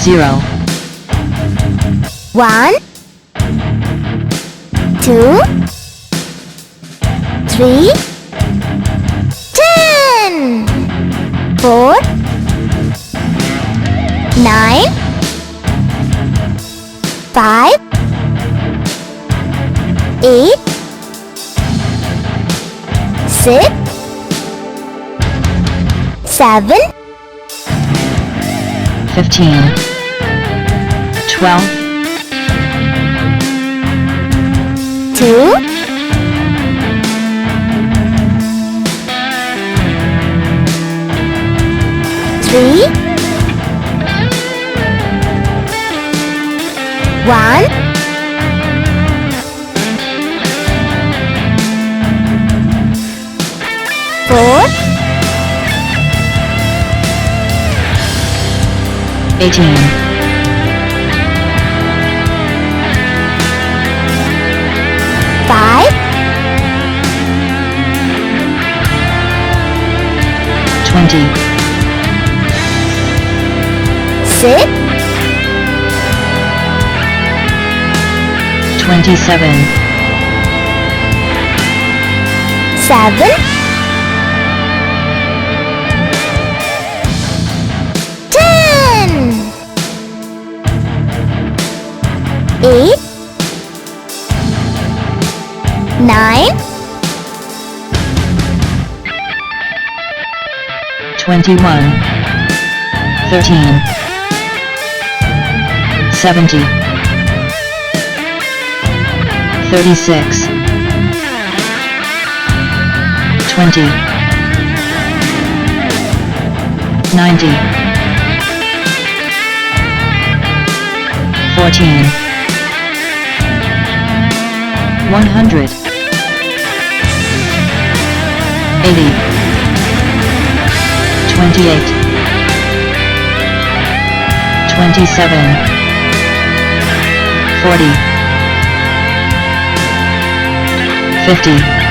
0. 1, 2, 3, 10. 4, 9, 5, 8, 6, 7, 15, 12, 2, 3, 1, 4, 18, 5, 20, 6, 27, 7, 10, 8, 9, 21, 13, 70, 36, 20, 90, 14, 100, 80, 28, 27, 40, 50,